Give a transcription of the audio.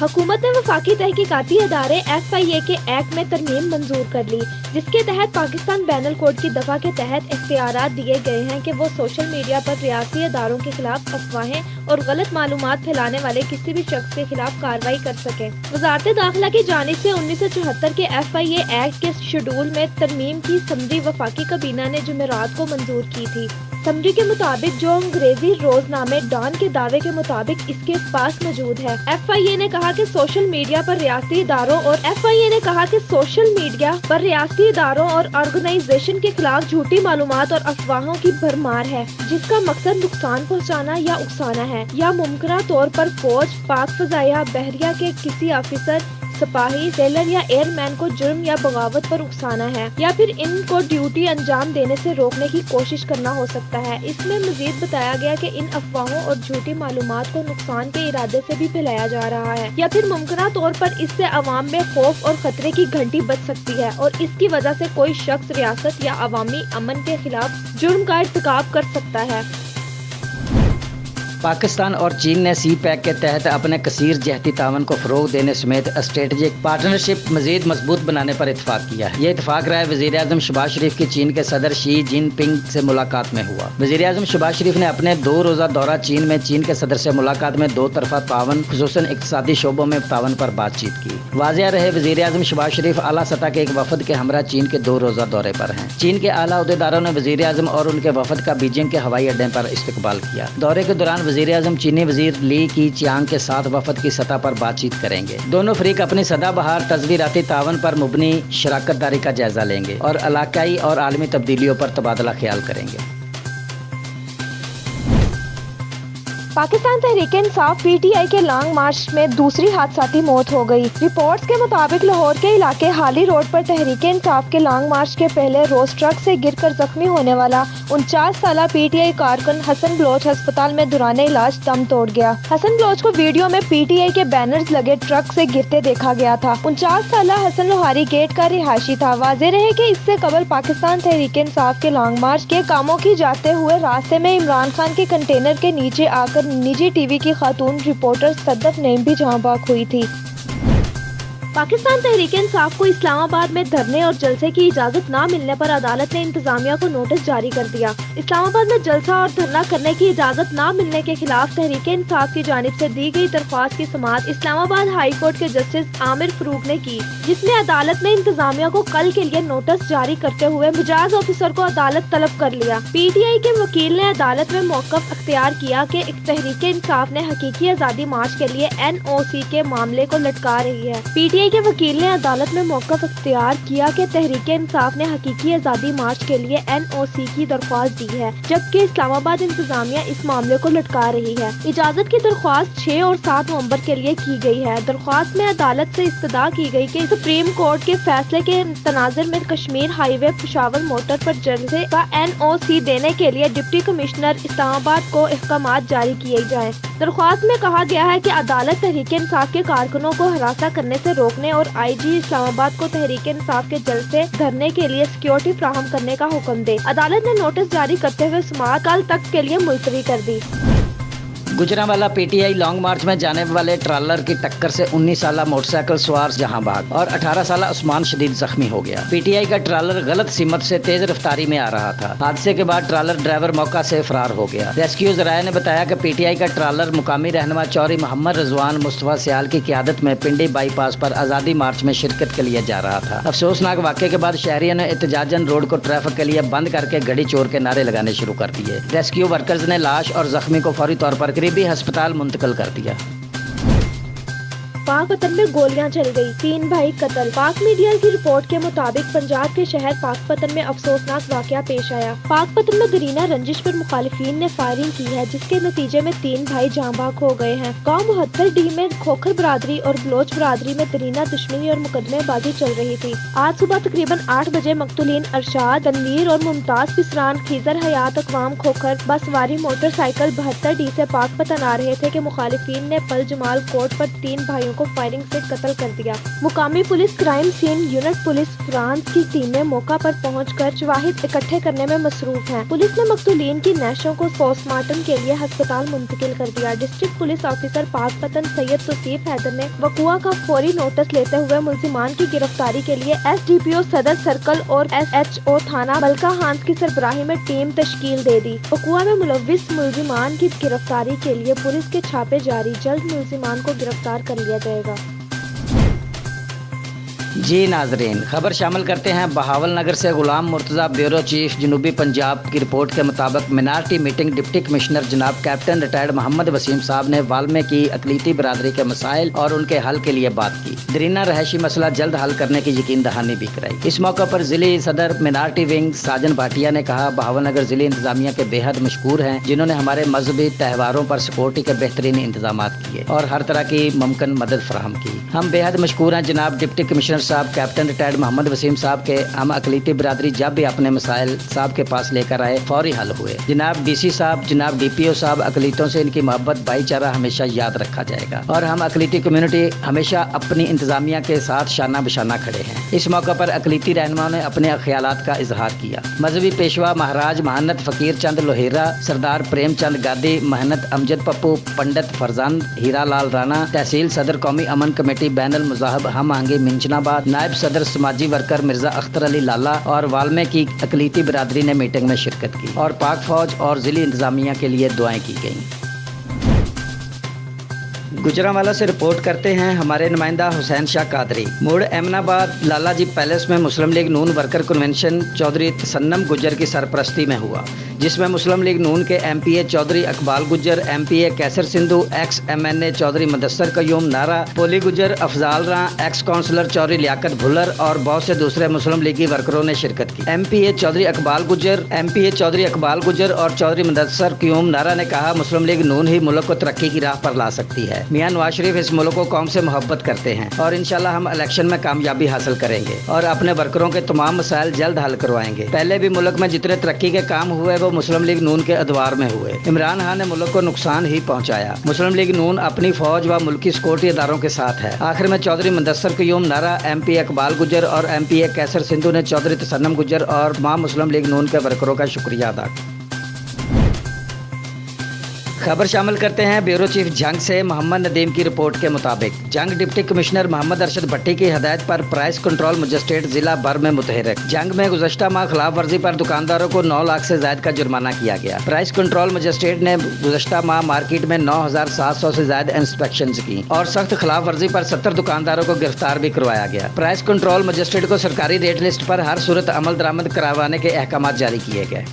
हुकूमत ने वफाकी तहकीकाती अदारे FIA के एक्ट में तरमीम मंजूर कर ली, जिसके तहत पाकिस्तान बैनुल कोड की दफा के तहत इख्तियारात दिए गए हैं कि वो सोशल मीडिया पर रियासी अदारों के खिलाफ अफवाहें और गलत मालूमात फैलाने वाले किसी भी शख्स के खिलाफ कार्रवाई कर सकें। वजारत दाखिला की जानिब से 1974 के FIA एक्ट के शेड्यूल में तरमीम की समरी वफाकी काबीना ने जुमेरात को मंजूर की थी। समरी के मुताबिक जो अंग्रेजी रोजनामे डॉन के दावे के मुताबिक इसके पास मौजूद है, FIA ने कहा कि सोशल मीडिया पर रियासती इदारों और ऑर्गेनाइजेशन के खिलाफ झूठी मालूमात और अफवाहों की भरमार है, जिसका मकसद नुकसान पहुंचाना या उकसाना है, या मुमकिन तौर पर फौज, पाक फजाइया, बहरिया के किसी ऑफिसर, सिपाही, सेलर या एयरमैन को जुर्म या बगावत पर उकसाना है, या फिर इनको ड्यूटी अंजाम देने से रोकने की कोशिश करना हो सकता है। इसमें मजीद बताया गया कि इन अफवाहों और झूठी मालूमात को नुकसान के इरादे से भी फैलाया जा रहा है, या फिर मुमकिन तौर पर इससे अवाम में खौफ और खतरे की घंटी बज सकती है और इसकी वजह से कोई शख्स रियासत या अवामी अमन के खिलाफ जुर्म का इर्तिकाब कर सकता है। पाकिस्तान और चीन ने CPEC के तहत अपने कसीर जहती तावन को फ़रोग़ देने समेत स्ट्रेटजिक पार्टनरशिप मज़ीद मजबूत बनाने पर इतफाक़ किया है। यह इतफाक़ राय वज़ीर-ए-आज़म शहबाज शरीफ की चीन के सदर शी जिनपिंग से मुलाकात में हुआ। वज़ीर-ए-आज़म शहबाज शरीफ ने अपने 2 रोज़ा दौरा चीन में चीन के सदर से मुलाकात में 2 तरफ़ा तावन खुसूसन इक़्तिसादी शोबों में तावन पर बातचीत की। वाज़ेह रहे वज़ीर-ए-आज़म शहबाज शरीफ आला सतह के एक वफ़द के हमरा चीन के 2 रोज़ा दौरे पर हैं। चीन के आला अहदेदारों ने वज़ीर-ए-आज़म और उनके वफ़द का बीजिंग के हवाई अड्डे पर इस्तकबाल किया। दौरे के दौरान वज़ीर-ए-आज़म चीनी वज़ीर ली की चियांग के साथ वफ़द की सतह पर बातचीत करेंगे। दोनों फरीक अपनी सदाबहार तज़वीराती तावन पर मुबनी शराकत दारी का जायजा लेंगे और इलाकाई और आलमी तब्दीलियों पर तबादला ख्याल करेंगे। पाकिस्तान तहरीक-ए-इंसाफ PTI के लॉन्ग मार्च में दूसरी हादसाती मौत हो गई। रिपोर्ट्स के मुताबिक लाहौर के इलाके हाली रोड पर तहरीक-ए-इंसाफ के लॉन्ग मार्च के पहले रोज ट्रक से गिरकर जख्मी होने वाला 49 साला PTI कारकुन हसन बलोच अस्पताल में दौरान इलाज दम तोड़ गया। हसन बलोच को वीडियो में PTI के बैनर्स लगे ट्रक से गिरते देखा गया था। 49 साला हसन लोहारी गेट का रिहायशी था। वाज़ेह रहे कि इससे कबल पाकिस्तान तहरीक-ए-इंसाफ के लॉन्ग मार्च के कामों की जाते हुए रास्ते में इमरान खान के कंटेनर के नीचे आकर निजी TV की खातून रिपोर्टर सदफ नईम भी जहां बाक हुई थी। पाकिस्तान तहरीक-ए-इंसाफ को इस्लामाबाद में धरने और जलसे की इजाजत न मिलने पर अदालत ने इंतजामिया को नोटिस जारी कर दिया। इस्लामाबाद में जलसा और धरना करने की इजाजत न मिलने के खिलाफ तहरीक-ए-इंसाफ की जानिब से दी गई दरख्वास्त की समाअत इस्लामाबाद हाई कोर्ट के जस्टिस आमिर फरूक ने की, जिसमें अदालत ने इंतजामिया को कल के लिए नोटिस जारी करते हुए मुजाज ऑफिसर को अदालत तलब कर लिया। PTI के वकील ने अदालत में मौक़िफ़ अख्तियार किया कि तहरीक-ए-इंसाफ ने हकीकी आज़ादी मार्च के लिए NOC के मामले को लटका रही है। PTI के वकील ने अदालत में मौक़िफ़ अख्तियार किया कि तहरीक-ए-इंसाफ ने हकीकी आज़ादी मार्च के लिए NOC की दरख्वास्त दी है, जबकि इस्लामाबाद इंतजामिया इस मामले को लटका रही है। इजाज़त की दरख्वास्त 6 और 7 नवंबर के लिए की गई है। दरख्वास्त में अदालत से इस्तदा की गई कि सुप्रीम कोर्ट के फैसले के तनाज़ुर में कश्मीर हाईवे पेशावर मोटर पर जलसे का NOC देने के लिए डिप्टी कमिश्नर इस्लामाबाद को अहकामात जारी किए जाएं। दरख्वास्त में कहा गया है कि अदालत तहरीक-ए-इंसाफ के कारकुनों को हरासा करने से रोकने और IG इस्लामाबाद को तहरीक-ए-इंसाफ के जलसे धरने के लिए सिक्योरिटी फराहम करने का हुक्म दे। अदालत ने नोटिस जारी करते हुए समाअत कल तक के लिए मुलतवी कर दी। गुजरांवाला PTI लॉन्ग मार्च में जाने वाले ट्रालर की टक्कर से 19 साला मोटरसाइकिल सवार जहां भाग और 18 साला उस्मान शदीद जख्मी हो गया। PTI का ट्रालर गलत सिमत से तेज रफ्तारी में आ रहा था। हादसे के बाद ट्रालर ड्राइवर मौका से फरार हो गया। रेस्क्यू ज़राए ने बताया कि PTI का ट्रालर मुकामी रहनुमा चौधरी मोहम्मद रजवान मुस्तफा सियाल की क़ियादत में पिंडी बाईपास पर आज़ादी मार्च में शिरकत के लिए जा रहा था। अफसोसनाक वाक़े के बाद शहरियों ने एहतजाजन रोड को ट्रैफिक के लिए बंद करके गड़ी चोर के नारे लगाने शुरू कर दिए। रेस्क्यू वर्कर्स ने लाश और जख्मी को फौरी तौर पर करीबी अस्पताल मुंतकिल कर दिया। पाकपतन में गोलियां चल गई, 3 भाई कत्ल। पाक मीडिया की रिपोर्ट के मुताबिक पंजाब के शहर पाकपतन में अफसोसनाक वाकया पेश आया। पाकपतन में दरीना रंजिश पर मुखालिफिन ने फायरिंग की है, जिसके नतीजे में 3 भाई जाँ बाक हो गए हैं। गाँव 72D में खोखर बरादरी और बलोच बरादरी में दरीना दुश्मनी और मुकदमेबाजी चल रही थी। आज सुबह तकरीबन 8 बजे मकतूलीन अरशाद, तनवीर और मुमताज पिसरान खीजर हयात अकवाम खोखर बसवारी मोटरसाइकिल 72D से पाकपतन आ रहे थे कि मुखालिफिन ने पल जमाल कोर्ट पर 3 भाइयों को फायरिंग से कत्ल कर दिया। मुकामी police crime scene unit police फ्रांस की टीमें मौका पर पहुंचकर शवाहिद इकट्ठे करने में मसरूफ हैं। पुलिस ने मकतूलीन की नैशों को पोस्टमार्टम के लिए अस्पताल मुंतकिल कर दिया। District police officer Pakpattan Syed Tauseef Haider ने वक़ुआ का फौरी नोटिस लेते हुए मुल्जिमान की गिरफ्तारी के लिए SDPO सदर सर्कल और SHO थाना बलका हांस की सरबराही में टीम तश्कील दे दी। वक़ुआ में मुलव्विस मुल्जिमान की गिरफ्तारी के लिए पुलिस के छापे जारी, जल्द मुल्जिमान को गिरफ्तार कर लिया जाएगा। जी नाजरीन, खबर शामिल करते हैं बहावल नगर से। गुलाम मुर्तज़ा ब्यूरो चीफ जनूबी पंजाब की रिपोर्ट के मुताबिक मिनार्टी मीटिंग डिप्टी कमिश्नर जनाब कैप्टन रिटायर्ड मोहम्मद वसीम साहब ने वाल्मीकि अकलीती बरादरी के मसाइल और उनके हल के लिए बात की। दरीना रहायशी मसला जल्द हल करने की यकीन दहानी भी कराई। इस मौके पर जिले सदर मिनार्टी विंग साजन भाटिया ने कहा, बहावल नगर जिले इंतजामिया के बेहद मशकूर हैं जिन्होंने हमारे मजहबी त्योहारों पर सिक्योरिटी के बेहतरीन इंतजाम किए और हर तरह की मुमकिन मदद फराहम की। हम बेहद मशकूर हैं जनाब डिप्टी कमिश्नर साहब कैप्टन रिटायर्ड मोहम्मद वसीम साहब के। हम अकलीती बरादरी जब भी अपने मसाइल साहब के पास लेकर आए फौरी हल हुए। जनाब DC साहब, जनाब DPO साहब, अकलीतों से इनकी मोहब्बत भाईचारा हमेशा याद रखा जाएगा और हम अकलीती कम्युनिटी हमेशा अपनी इंतजामिया के साथ शाना बशाना खड़े हैं। इस मौके पर अकलीती रहनुमाओं ने अपने ख्यालात का इजहार किया। मजहबी पेशवा महाराज महानत फकीर चंद लोहेरा, सरदार प्रेमचंद गादी, महनत अमजद पप्पू, पंडित फरजंद हीरा लाल राणा, तहसील सदर कौमी अमन कमेटी बैनुल मुजाहब हम आंगे मिंचनाबाद, नायब सदर समाजी वर्कर मिर्जा अख्तर अली लाला और वाल्मीकि अकलीती बिरादरी ने मीटिंग में शिरकत की और पाक फौज और जिली इंतजामिया के लिए दुआएं की गईं। गुजरांवाला से रिपोर्ट करते हैं हमारे नुमाइंदा हुसैन शाह कादरी। मुड़ एमनाबाद लालाजी पैलेस में मुस्लिम लीग नून वर्कर कन्वेंशन चौधरी तसन्नम गुज्जर की सरपरस्ती में हुआ, जिसमें मुस्लिम लीग नून के MPA चौधरी इकबाल गुज्जर, MPA कैसर सिंधु, एक्स MNA चौधरी मुदस्सर कयूम नारा, पोली गुज्जर, अफजाल रा, एक्स काउंसलर चौधरी लियाकत भुल्लर और बहुत से दूसरे मुस्लिम लीगी वर्करों ने शिरकत की। MPA चौधरी इकबाल गुज्जर और चौधरी मुदस्सर कयूम नारा ने कहा, मुस्लिम लीग नून ही मुल्क को तरक्की की राह पर ला सकती है। मियां नवाज शरीफ इस मुल्क को कौम से मोहब्बत करते हैं और इंशाल्लाह हम इलेक्शन में कामयाबी हासिल करेंगे और अपने वर्करों के तमाम मसाइल जल्द हल करवाएंगे। पहले भी मुल्क में जितने तरक्की के काम हुए वो मुस्लिम लीग नून के अदवार में हुए। इमरान खान ने मुल्क को नुकसान ही पहुंचाया। मुस्लिम लीग नून अपनी फौज व मुल्की सिक्योरिटी इदारों के साथ है। आखिर में चौधरी मुदस्सर कयूम नारा, MPA इकबाल गुज्जर और MPA कैसर सिंधु ने चौधरी तसन्नम गुज्जर और तमाम मुस्लिम लीग नून के वर्करों का शुक्रिया अदा किया। खबर शामिल करते हैं ब्यूरो चीफ जंग से। मोहम्मद नदीम की रिपोर्ट के मुताबिक जंग डिप्टी कमिश्नर मोहम्मद अरशद भट्टी की हदायत पर प्राइस कंट्रोल मजिस्ट्रेट जिला भर में मुतहरक। जंग में गुज़श्ता माह खिलाफ वर्जी पर दुकानदारों को 9 लाख से ज्यादा का जुर्माना किया गया। प्राइस कंट्रोल मजिस्ट्रेट ने गुज़श्ता माह मार्केट में 9,700 से ज्यादा इंस्पेक्शन की और सख्त खिलाफ वर्जी पर 70 दुकानदारों को गिरफ्तार भी करवाया गया। प्राइस कंट्रोल मजिस्ट्रेट को सरकारी रेट लिस्ट पर हर सूरत अमल दरामद करवाने के अहकाम जारी किए गए।